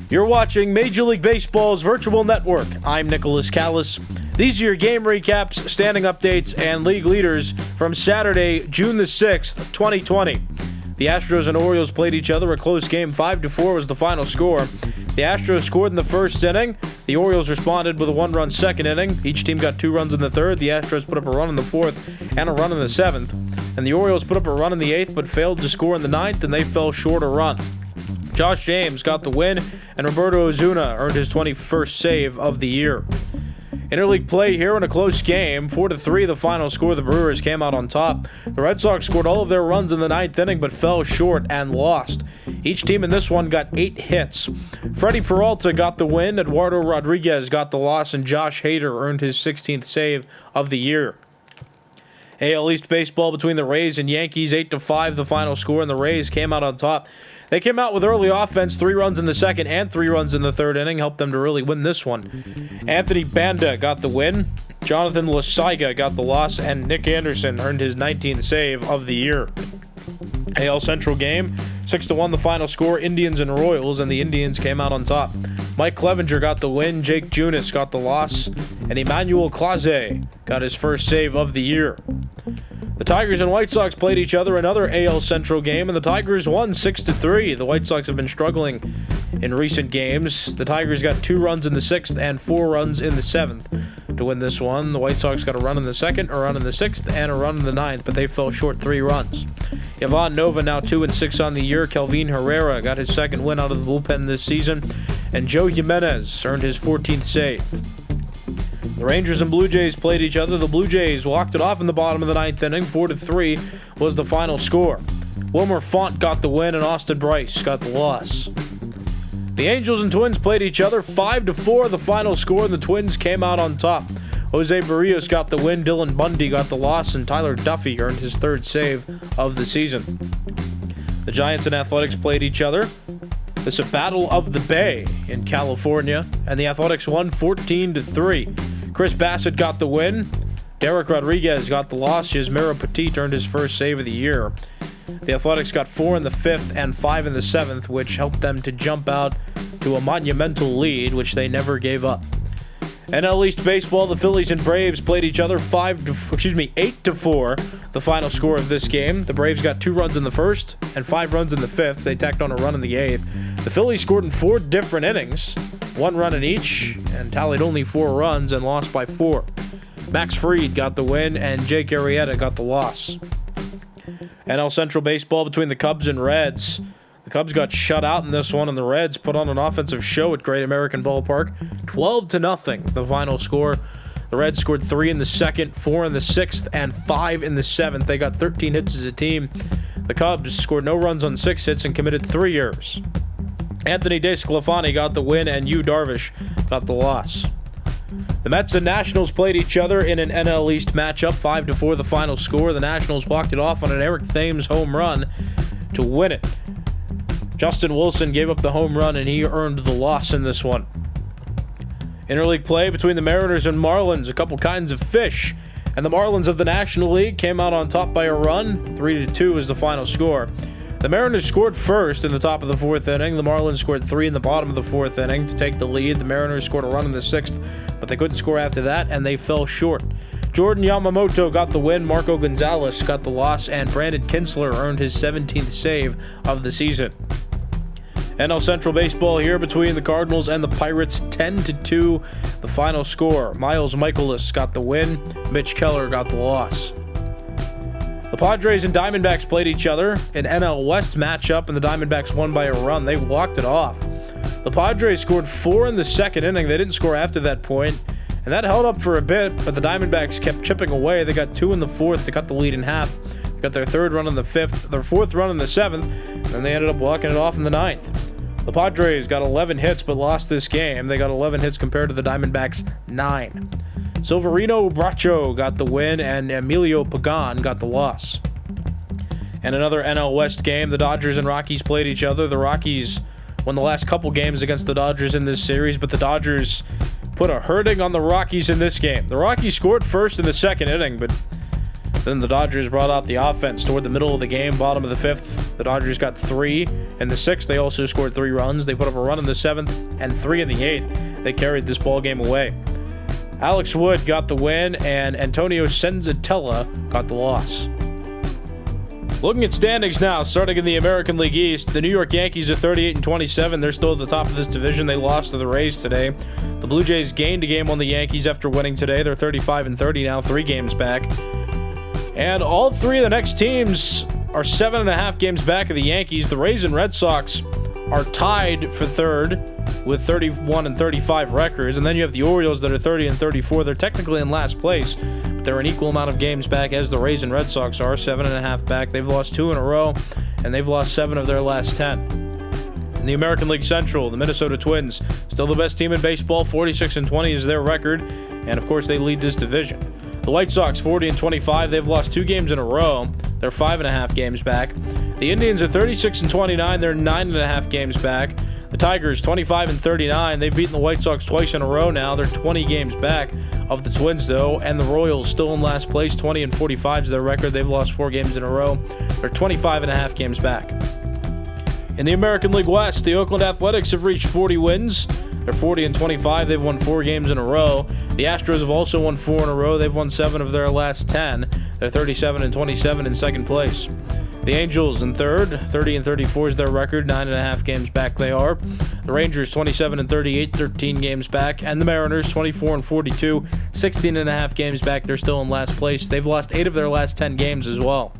You're watching Major League Baseball's virtual network. I'm Nicholas Callis. These are your game recaps, standing updates, and league leaders from Saturday, June the 6th, 2020. The Astros and Orioles played each other. A close game. 5-4 was the final score. The Astros scored in the first inning. The Orioles responded with a one-run second inning. Each team got 2 runs in the third. The Astros put up a run in the fourth and a run in the seventh. And the Orioles put up a run in the eighth but failed to score in the ninth, and they fell short a run. Josh James got the win, and Roberto Osuna earned his 21st save of the year. Interleague play here in a close game. 4-3 the final score. The Brewers came out on top. The Red Sox scored all of their runs in the ninth inning but fell short and lost. Each team in this one got 8 hits. Freddie Peralta got the win, Eduardo Rodriguez got the loss, and Josh Hader earned his 16th save of the year. AL East baseball between the Rays and Yankees, 8-5 the final score, and the Rays came out on top. They came out with early offense, 3 runs in the second and 3 runs in the third inning, helped them to really win this one. Anthony Banda got the win, Jonathan Lasaiga got the loss, and Nick Anderson earned his 19th save of the year. AL Central game, 6-1 the final score, Indians and Royals, and the Indians came out on top. Mike Clevenger got the win, Jake Junis got the loss, and Emmanuel Clase got his first save of the year. The Tigers and White Sox played each other, another AL Central game, and the Tigers won 6-3. The White Sox have been struggling in recent games. The Tigers got 2 runs in the 6th and 4 runs in the 7th to win this one. The White Sox got a run in the 2nd, a run in the 6th, and a run in the 9th, but they fell short 3 runs. Ivan Nova now 2-6 on the year. Kelvin Herrera got his 2nd win out of the bullpen this season, and Joe Jimenez earned his 14th save. The Rangers and Blue Jays played each other. The Blue Jays walked it off in the bottom of the 9th inning. 4-3 was the final score. Wilmer Font got the win, and Austin Bryce got the loss. The Angels and Twins played each other. 5-4 the final score, and the Twins came out on top. Jose Barrios got the win, Dylan Bundy got the loss, and Tyler Duffy earned his 3rd save of the season. The Giants and Athletics played each other. It's a battle of the Bay in California, and the Athletics won 14-3. Chris Bassett got the win. Derek Rodriguez got the loss. Yasmero Petit earned his 1st save of the year. The Athletics got 4 in the 5th and 5 in the 7th, which helped them to jump out to a monumental lead, which they never gave up. NL East baseball, the Phillies and Braves played each other 8-4, the final score of this game. The Braves got 2 runs in the 1st and 5 runs in the 5th. They tacked on a run in the 8th. The Phillies scored in 4 different innings, 1 run in each, and tallied only 4 runs and lost by 4. Max Fried got the win, and Jake Arrieta got the loss. NL Central baseball between the Cubs and Reds. The Cubs got shut out in this one, and the Reds put on an offensive show at Great American Ballpark. 12-0, the final score. The Reds scored 3 in the 2nd, 4 in the 6th, and 5 in the 7th. They got 13 hits as a team. The Cubs scored no runs on 6 hits and committed 3 errors. Anthony DeSclafani got the win, and Yu Darvish got the loss. The Mets and Nationals played each other in an NL East matchup. 5-4 the final score. The Nationals walked it off on an Eric Thames home run to win it. Justin Wilson gave up the home run, and he earned the loss in this one. Interleague play between the Mariners and Marlins, a couple kinds of fish. And the Marlins of the National League came out on top by a run. 3-2 is the final score. The Mariners scored first in the top of the 4th inning. The Marlins scored 3 in the bottom of the 4th inning to take the lead. The Mariners scored a run in the 6th, but they couldn't score after that, and they fell short. Jordan Yamamoto got the win, Marco Gonzalez got the loss, and Brandon Kinsler earned his 17th save of the season. NL Central baseball here between the Cardinals and the Pirates, 10-2 the final score. Miles Michaelis got the win, Mitch Keller got the loss. The Padres and Diamondbacks played each other, an NL West matchup, and the Diamondbacks won by a run. They walked it off. The Padres scored 4 in the 2nd inning. They didn't score after that point, and that held up for a bit, but the Diamondbacks kept chipping away. They got 2 in the 4th to cut the lead in half. They got their 3rd run in the 5th, their 4th run in the 7th, and then they ended up walking it off in the 9th. The Padres got 11 hits but lost this game. They got 11 hits compared to the Diamondbacks' 9. Silverino Bracho got the win, and Emilio Pagan got the loss. And another NL West game, the Dodgers and Rockies played each other. The Rockies won the last couple games against the Dodgers in this series, but the Dodgers put a hurting on the Rockies in this game. The Rockies scored first in the 2nd inning, but Then the Dodgers brought out the offense toward the middle of the game, bottom of the fifth. The Dodgers got 3. In the sixth, they also scored 3 runs. They put up a run in the seventh and 3 in the eighth. They carried this ball game away. Alex Wood got the win, and Antonio Senzatella got the loss. Looking at standings now, starting in the American League East, the New York Yankees are 38-27. They're still at the top of this division. They lost to the Rays today. The Blue Jays gained a game on the Yankees after winning today. They're 35-30 now, 3 games back. And all 3 of the next teams are 7.5 games back of the Yankees. The Rays and Red Sox are tied for third with 31-35 records. And then you have the Orioles that are 30-34. They're technically in last place, but they're an equal amount of games back as the Rays and Red Sox are, 7.5 back. They've lost 2 in a row, and they've lost 7 of their last 10. In the American League Central, the Minnesota Twins, still the best team in baseball, 46-20 is their record, and of course they lead this division. The White Sox, 40-25, they've lost 2 games in a row. They're 5.5 games back. The Indians are 36-29, they're 9.5 games back. The Tigers, 25-39, they've beaten the White Sox twice in a row now. They're 20 games back of the Twins, though. And the Royals, still in last place, 20-45 is their record. They've lost 4 games in a row. They're 25.5 games back. In the American League West, the Oakland Athletics have reached 40 wins. They're 40-25. They've won 4 games in a row. The Astros have also won 4 in a row. They've won 7 of their last 10. They're 37-27 in second place. The Angels in third, 30-34 is their record, 9.5 games back they are. The Rangers 27-38, 13 games back. And the Mariners 24-42, 16.5 games back. They're still in last place. They've lost 8 of their last 10 games as well.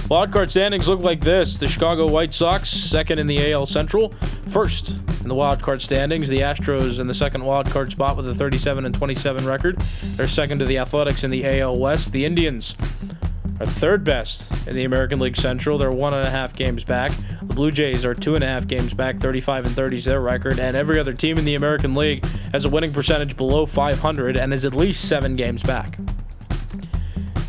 Wildcard standings look like this. The Chicago White Sox, second in the AL Central. First in the wildcard standings, the Astros in the second wildcard spot with a 37-27 record. They're second to the Athletics in the AL West. The Indians are third best in the American League Central. They're 1.5 games back. The Blue Jays are 2.5 games back. 35-30 is their record. And every other team in the American League has a winning percentage below 500 and is at least 7 games back.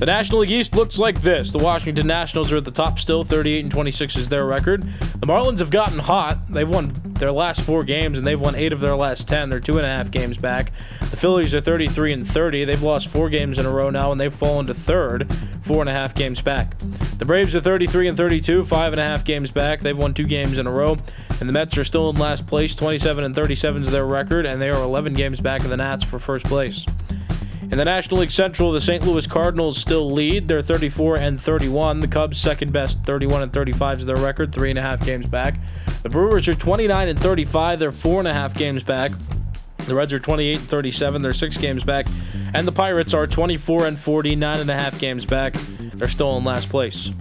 The National League East looks like this. The Washington Nationals are at the top still. 38-26 is their record. The Marlins have gotten hot. They've won their last 4 games, and they've won 8 of their last 10. They're 2.5 games back. The Phillies are 33-30. They've lost 4 games in a row now, and they've fallen to third, 4.5 games back. The Braves are 33-32, 5.5 games back. They've won 2 games in a row. And the Mets are still in last place. 27-37 is their record, and they are 11 games back of the Nats for first place. In the National League Central, the St. Louis Cardinals still lead. They're 34-31. The Cubs, second best, 31-35 is their record, 3.5 games back. The Brewers are 29-35. They're 4.5 games back. The Reds are 28-37. They're 6 games back. And the Pirates are 24-40, 9.5 games back. They're still in last place.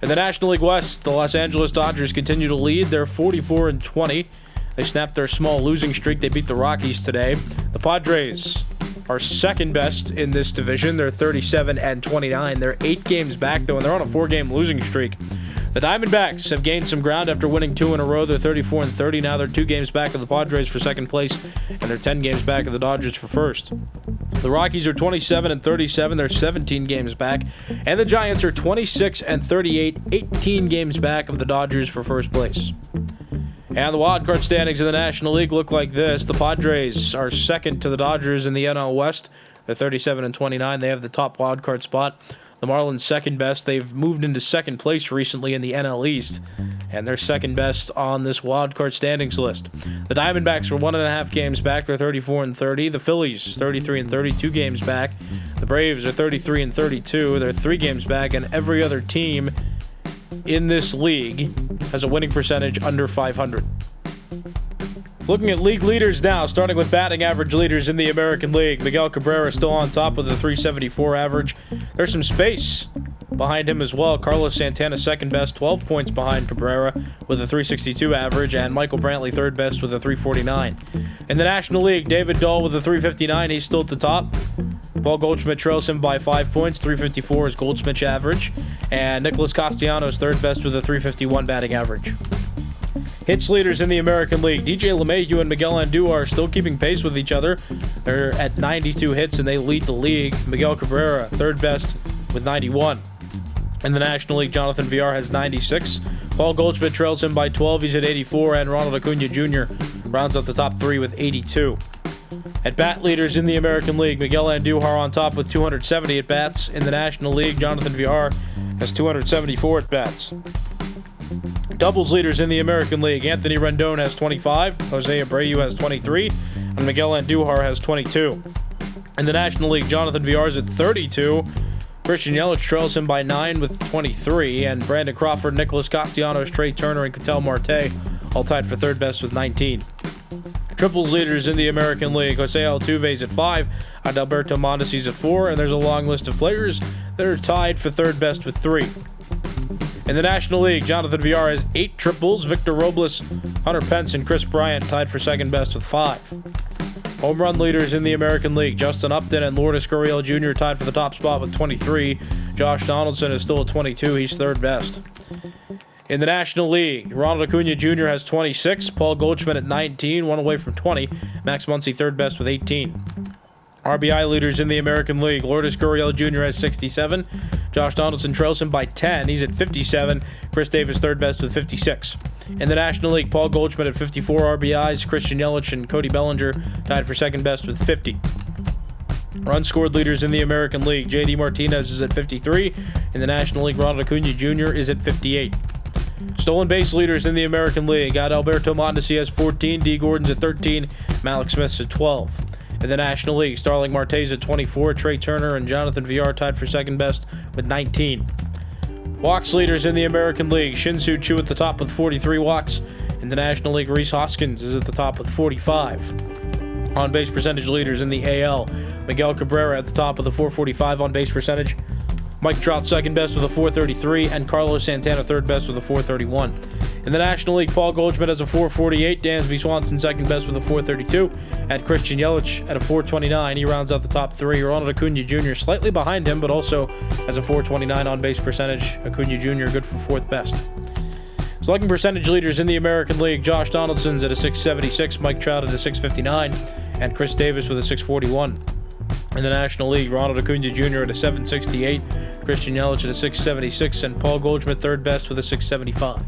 In the National League West, the Los Angeles Dodgers continue to lead. They're 44-20. They snapped their small losing streak. They beat the Rockies today. The Padres are second best in this division. They're 37-29. They're 8 games back, though, and they're on a 4-game losing streak. The Diamondbacks have gained some ground after winning 2 in a row. They're 34-30. Now they're 2 games back of the Padres for second place, and they're 10 games back of the Dodgers for first. The Rockies are 27-37. They're 17 games back. And the Giants are 26-38, 18 games back of the Dodgers for first place. And the wildcard standings in the National League look like this. The Padres are second to the Dodgers in the NL West. They're 37-29. They have the top wildcard spot. The Marlins second best. They've moved into second place recently in the NL East, and they're second best on this wildcard standings list. The Diamondbacks are 1.5 games back. They're 34-30. The Phillies 33-30, 2 games back. The Braves are 33-32. They're 3 games back, and every other team in this league has a winning percentage under 500. Looking at league leaders now, starting with batting average leaders in the American League. Miguel Cabrera still on top with a .374 average. There's some space behind him as well. Carlos Santana second best, 12 points behind Cabrera with a .362 average, and Michael Brantley third best with a .349. In the National League, David Dahl with a .359. He's still at the top. Paul Goldschmidt trails him by 5 points. .354 is Goldschmidt's average. And Nicholas Castellanos third best with a .351 batting average. Hits leaders in the American League. DJ LeMahieu and Miguel Andujar are still keeping pace with each other. They're at 92 hits and they lead the league. Miguel Cabrera, third best with 91. In the National League, Jonathan Villar has 96. Paul Goldschmidt trails him by 12. He's at 84. And Ronald Acuna Jr. rounds out the top 3 with 82. At-bat leaders in the American League, Miguel Andujar on top with 270 at-bats. In the National League, Jonathan Villar has 274 at-bats. Doubles leaders in the American League, Anthony Rendon has 25, Jose Abreu has 23, and Miguel Andujar has 22. In the National League, Jonathan Villar is at 32. Christian Yelich trails him by 9 with 23, and Brandon Crawford, Nicholas Castellanos, Trey Turner, and Ketel Marte all tied for third best with 19. Triples leaders in the American League, Jose Altuve is at 5, Adalberto Mondesi is at 4, and there's a long list of players that are tied for third best with 3. In the National League, Jonathan Villar has 8 triples, Victor Robles, Hunter Pence, and Chris Bryant tied for second best with 5. Home run leaders in the American League, Justin Upton and Lourdes Gurriel Jr. tied for the top spot with 23. Josh Donaldson is still at 22, he's third best. In the National League, Ronald Acuna Jr. has 26, Paul Goldschmidt at 19, one away from 20, Max Muncy third best with 18. RBI leaders in the American League, Lourdes Gurriel Jr. has 67, Josh Donaldson trails him by 10, he's at 57, Chris Davis third best with 56. In the National League, Paul Goldschmidt at 54 RBIs, Christian Yelich and Cody Bellinger tied for second best with 50. Runs scored leaders in the American League, JD Martinez is at 53, in the National League, Ronald Acuna Jr. is at 58. Stolen base leaders in the American League, Adalberto Mondesi has 14, D. Gordon's at 13, Malik Smith's at 12. In the National League, Starling Marte's at 24, Trey Turner and Jonathan Villar tied for second best with 19. Walks leaders in the American League, Shin-Soo Choo at the top with 43 walks. In the National League, Rhys Hoskins is at the top with 45. On-base percentage leaders in the AL, Miguel Cabrera at the top with a 445 on-base percentage. Mike Trout second best with a 433, and Carlos Santana third best with a 431. In the National League, Paul Goldschmidt has a 448, Dansby Swanson second best with a 432, and Christian Yelich at a 429. He rounds out the top 3. Ronald Acuna Jr. slightly behind him, but also has a 429 on-base percentage. Acuna Jr. good for fourth best. Slugging percentage leaders in the American League, Josh Donaldson's at a 676, Mike Trout at a 659, and Chris Davis with a 641. In the National League, Ronald Acuna Jr. at a 768, Christian Yelich at a 676, and Paul Goldschmidt third best with a 675.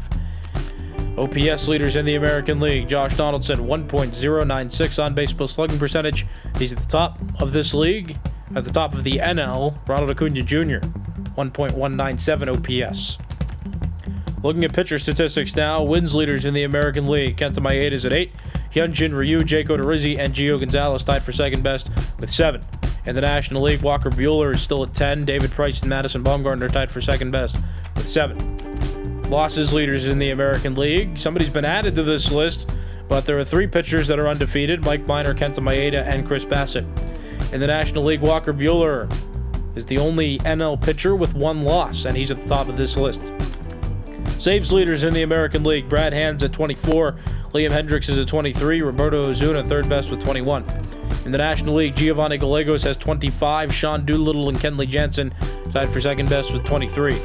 OPS leaders in the American League, Josh Donaldson 1.096 on-base plus slugging percentage. He's at the top of this league. At the top of the NL, Ronald Acuna Jr. 1.197 OPS. Looking at pitcher statistics now, wins leaders in the American League, Kenta Maeda is at 8, Hyunjin Ryu, Jake Odorizzi, and Gio Gonzalez tied for second best with 7. In the National League, Walker Buehler is still at 10. David Price and Madison Bumgarner tied for second best with 7. Losses leaders in the American League. Somebody's been added to this list, but there are 3 pitchers that are undefeated, Mike Minor, Kenta Maeda, and Chris Bassett. In the National League, Walker Buehler is the only NL pitcher with 1 loss, and he's at the top of this list. Saves leaders in the American League, Brad Hand's at 24, Liam Hendricks is at 23, Roberto Ozuna third best with 21. In the National League, Giovanni Gallegos has 25, Sean Doolittle and Kenley Jansen tied for second best with 23.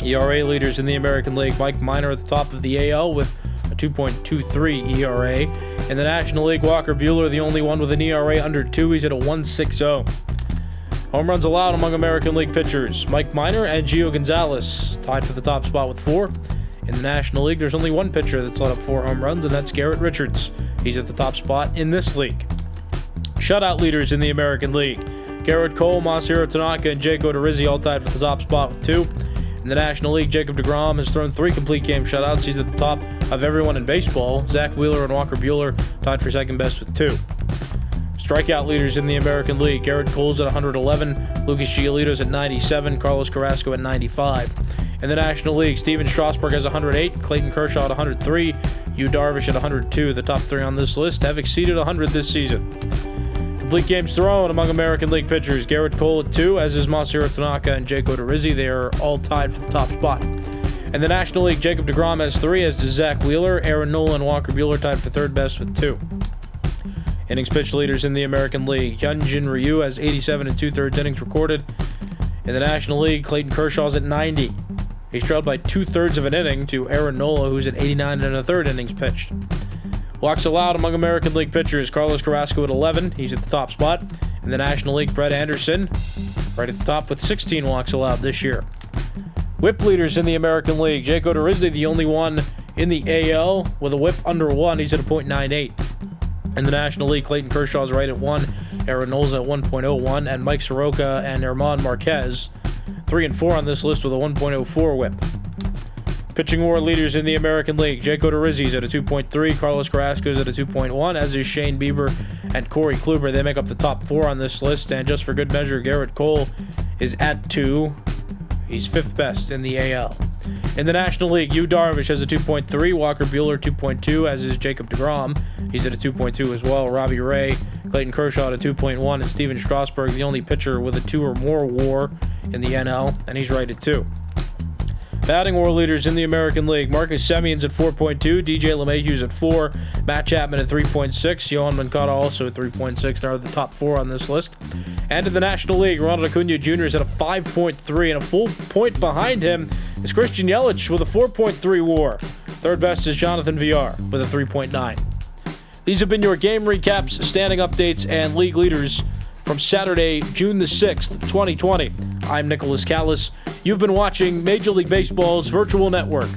ERA leaders in the American League, Mike Minor at the top of the AL with a 2.23 ERA. In the National League, Walker Buehler, the only one with an ERA under 2, he's at a 1.60. Home runs allowed among American League pitchers, Mike Minor and Gio Gonzalez tied for the top spot with 4. In the National League, there's only one pitcher that's let up 4 home runs, and that's Garrett Richards. He's at the top spot in this league. Shutout leaders in the American League, Garrett Cole, Masahiro Tanaka, and Jake Odorizzi all tied for the top spot with 2. In the National League, Jacob deGrom has thrown 3 complete game shutouts. He's at the top of everyone in baseball. Zach Wheeler and Walker Buehler tied for second best with 2. Strikeout leaders in the American League, Garrett Cole's at 111, Lucas Giolito's at 97, Carlos Carrasco at 95. In the National League, Steven Strasburg has 108, Clayton Kershaw at 103, Yu Darvish at 102. The top 3 on this list have exceeded 100 this season. Complete games thrown among American League pitchers, Garrett Cole at 2, as is Masahiro Tanaka and Jake Odorizzi. They are all tied for the top spot. In the National League, Jacob deGrom has 3, as does Zach Wheeler, Aaron Nola and Walker Buehler tied for third best with 2. Innings pitched leaders in the American League, Hyunjin Ryu has 87 and 2/3 innings recorded. In the National League, Clayton Kershaw's at 90. He's trailed by 2/3 of an inning to Aaron Nola, who's at 89 and 1/3 innings pitched. Walks allowed among American League pitchers, Carlos Carrasco at 11. He's at the top spot. In the National League, Brett Anderson right at the top with 16 walks allowed this year. Whip leaders in the American League, Jake Odorizzi, the only one in the AL with a whip under 1. He's at a .98. In the National League, Clayton Kershaw is right at 1, Aaron Nola at 1.01, and Mike Soroka and German Marquez 3 and 4 on this list with a 1.04 whip. Pitching WAR leaders in the American League, Jake Odorizzi's at a 2.3, Carlos Carrasco's at a 2.1, as is Shane Bieber and Corey Kluber. They make up the top 4 on this list, and just for good measure, Garrett Cole is at 2. He's 5th best in the AL. In the National League, Yu Darvish has a 2.3, Walker Buehler 2.2, as is Jacob deGrom. He's at a 2.2 as well. Robbie Ray, Clayton Kershaw at a 2.1, and Steven Strasburg, the only pitcher with a 2 or more WAR in the NL, and he's right at 2. Batting WAR leaders in the American League, Marcus Semion's at 4.2, DJ LeMahieu's at 4, Matt Chapman at 3.6, Yohan Moncada also at 3.6. They're the top 4 on this list. And in the National League, Ronald Acuna Jr. is at a 5.3, and a full point behind him is Christian Yelich with a 4.3 WAR. Third best is Jonathan Villar with a 3.9. These have been your game recaps, standing updates, and league leaders from Saturday, June the 6th, 2020. I'm Nicholas Callis. You've been watching Major League Baseball's Virtual Network.